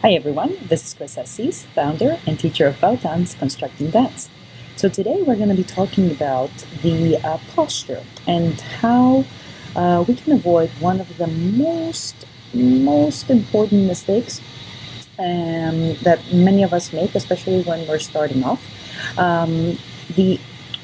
Hi everyone, this is Chrisa, Assis, founder and teacher of Bautanz Constructing Dance. So today we're going to be talking about the posture and how we can avoid one of the most important mistakes that many of us make, especially when we're starting off. The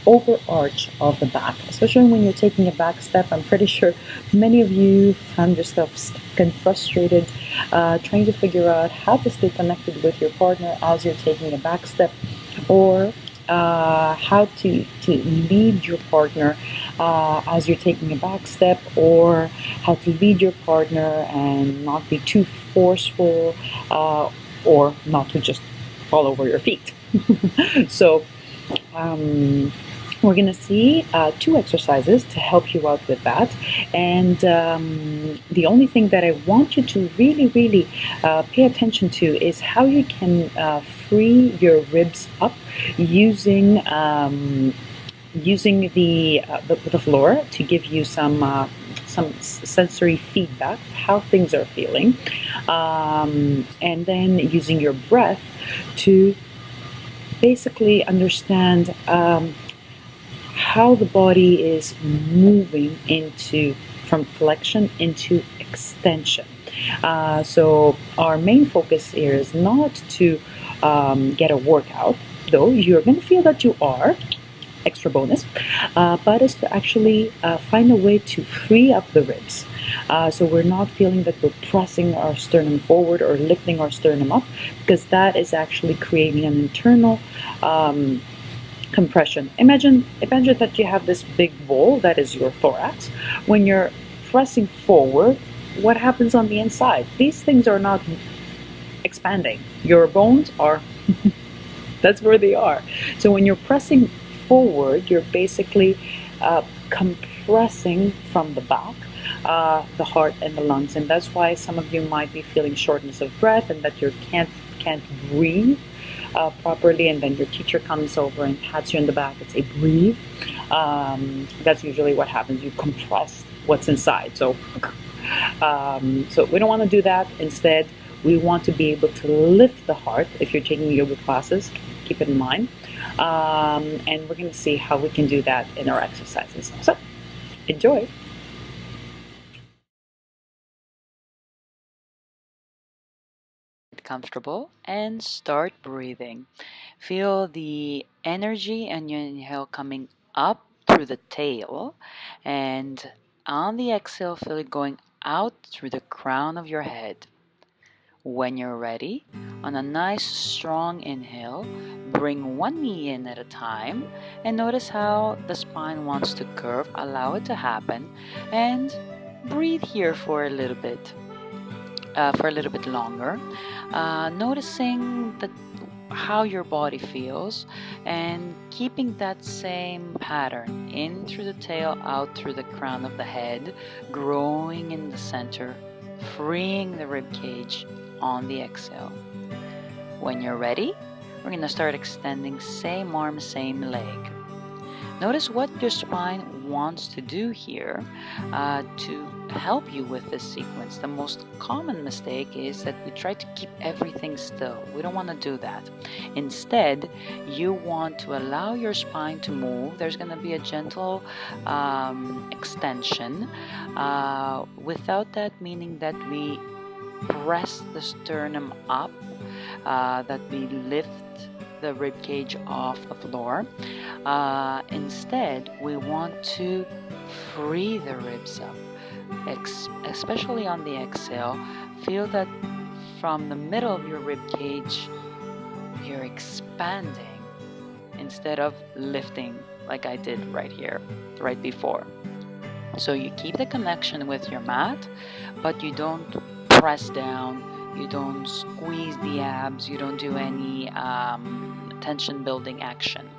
overarch of the back, especially when you're taking a back step. I'm pretty sure many of you found yourself stuck and frustrated trying to figure out how to stay connected with your partner as you're taking a back step, or how to lead your partner as you're taking a back step, or how to lead your partner and not be too forceful, or not to just fall over your feet. So we're going to see two exercises to help you out with that. And the only thing that I want you to really pay attention to is how you can free your ribs up using the floor to give you some sensory feedback, how things are feeling, and then using your breath to basically understand how the body is moving into from flexion into extension. So our main focus here is not to get a workout, though you're going to feel that you are, extra bonus, but is to actually find a way to free up the ribs. So we're not feeling that we're pressing our sternum forward or lifting our sternum up, because that is actually creating an internal compression. Imagine that you have this big bowl that is your thorax. When you're pressing forward, what happens on the inside? These things are not expanding. Your bones are, that's where they are. So when you're pressing forward, you're basically compressing from the back, the heart and the lungs, and that's why some of you might be feeling shortness of breath and that you can't breathe properly. And then your teacher comes over and pats you in the back and say, breathe. That's usually what happens. You compress what's inside. So we don't want to do that. Instead, we want to be able to lift the heart. If you're taking yoga classes, keep it in mind. And we're going to see how we can do that in our exercises. So enjoy. Comfortable and start breathing. Feel the energy and your inhale coming up through the tail, and on the exhale, feel it going out through the crown of your head. When you're ready, on a nice strong inhale, bring one knee in at a time and notice how the spine wants to curve. Allow it to happen and breathe here for a little bit longer, noticing that how your body feels and keeping that same pattern in through the tail, out through the crown of the head, growing in the center, freeing the rib cage on the exhale. When you're ready, we're going to start extending same arm, same leg. Notice what your spine wants to do here to help you with this sequence. The most common mistake is that we try to keep everything still. We don't want to do that. Instead, you want to allow your spine to move. There's going to be a gentle extension, without that meaning that we press the sternum up, that we lift the rib cage off the floor. Instead, we want to free the ribs up, especially on the exhale. Feel that from the middle of your rib cage, you're expanding instead of lifting like I did right here, right before. So you keep the connection with your mat, but you don't press down, you don't squeeze the abs, you don't do any tension building action.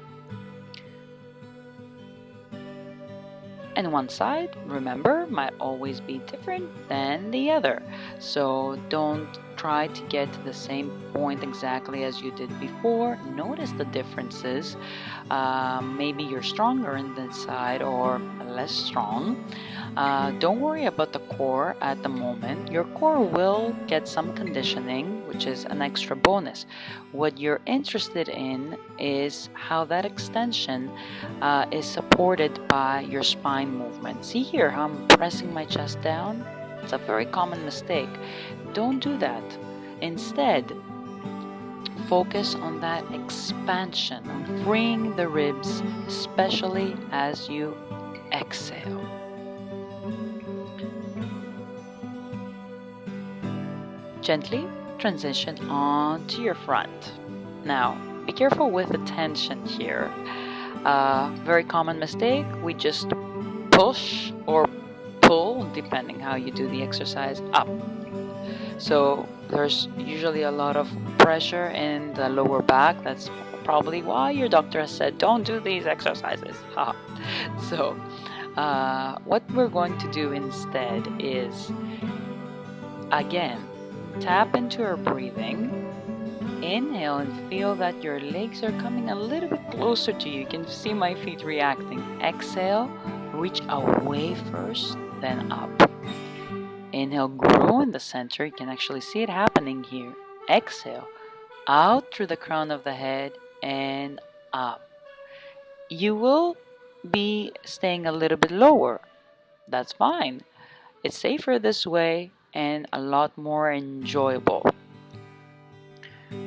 And one side, remember, might always be different than the other. So don't try to get to the same point exactly as you did before. Notice the differences. Maybe you're stronger in this side or less strong. Don't worry about the core at the moment. Your core will get some conditioning, which is an extra bonus. What you're interested in is how that extension is supported by your spine movement. See here how I'm pressing my chest down? It's a very common mistake. Don't do that. Instead, focus on that expansion, on freeing the ribs, especially as you exhale. Gently transition onto your front. Now, be careful with the tension here. Very common mistake, we just push or pull, depending how you do the exercise, up. So there's usually a lot of pressure in the lower back. That's probably why your doctor has said don't do these exercises. So what we're going to do instead is, again, tap into our breathing. Inhale and feel that your legs are coming a little bit closer to you. You can see my feet reacting. Exhale, reach away first, then up. Inhale, grow in the center. You can actually see it happening here. Exhale, out through the crown of the head and up. You will be staying a little bit lower. That's fine. It's safer this way and a lot more enjoyable.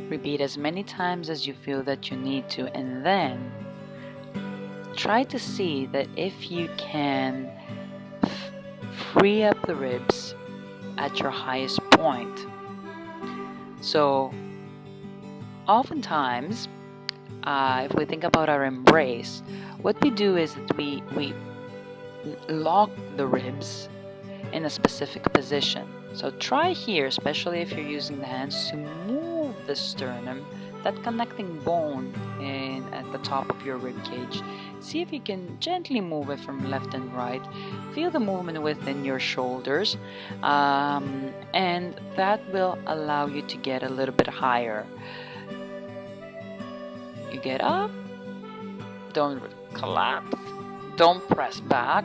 Repeat as many times as you feel that you need to, and then try to see that if you can free up the ribs at your highest point. So oftentimes, if we think about our embrace, what we do is that we lock the ribs in a specific position. So try here, especially if you're using the hands, to move the sternum, that connecting bone at the top of your rib cage. See if you can gently move it from left and right. Feel the movement within your shoulders, and that will allow you to get a little bit higher. You get up, don't collapse, don't press back.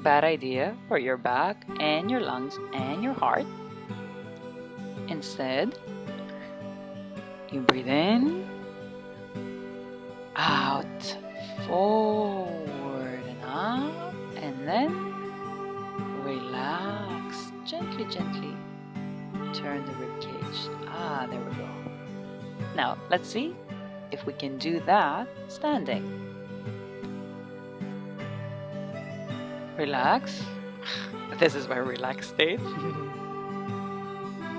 Bad idea for your back and your lungs and your heart. Instead, you breathe in, out, forward and up, and then relax. Gently, gently turn the rib cage. There we go. Now, let's see if we can do that standing. Relax. This is my relaxed state.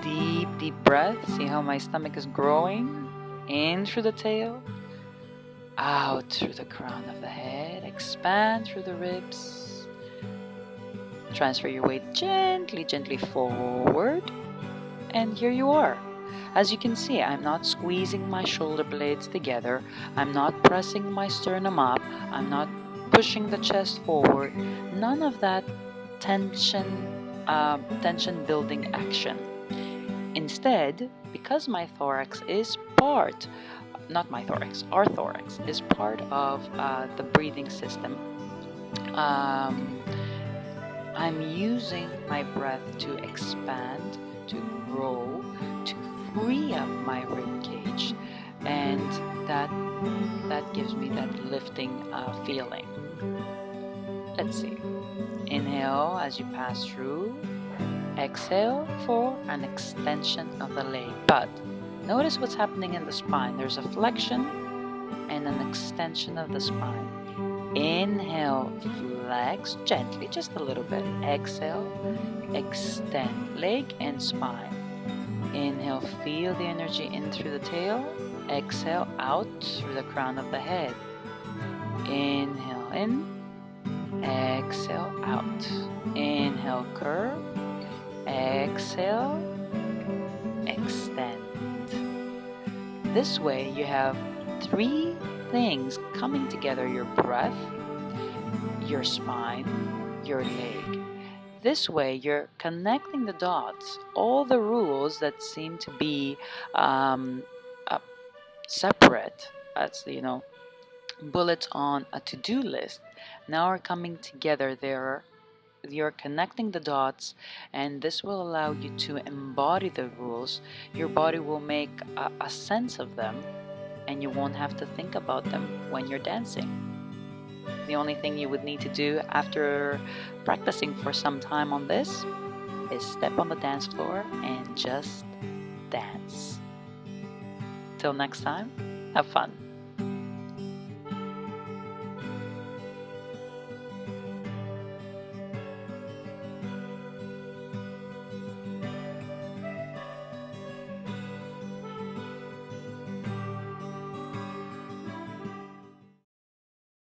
Deep, deep breath. See how my stomach is growing? In through the tail, out through the crown of the head. Expand through the ribs. Transfer your weight gently, gently forward. And here you are. As you can see, I'm not squeezing my shoulder blades together. I'm not pressing my sternum up. I'm not pushing the chest forward. None of that tension building action. Instead, because my thorax is part, not my thorax, our thorax is part of the breathing system, I'm using my breath to expand, to grow, to free up my rib cage, and that gives me that lifting feeling. Let's see. Inhale as you pass through. Exhale for an extension of the leg. But notice what's happening in the spine. There's a flexion and an extension of the spine. Inhale, flex gently, just a little bit. Exhale, extend leg and spine. Inhale, feel the energy in through the tail. Exhale, out through the crown of the head. Inhale in, exhale out. Inhale, curve. Exhale, extend. This way you have three things coming together: your breath, your spine, your leg. This way you're connecting the dots. All the rules that seem to be separate, as bullets on a to-do list, now are coming together. you're connecting the dots, and this will allow you to embody the rules. Your body will make a sense of them, and you won't have to think about them when you're dancing. The only thing you would need to do after practicing for some time on this is step on the dance floor and just dance. Till next time, have fun.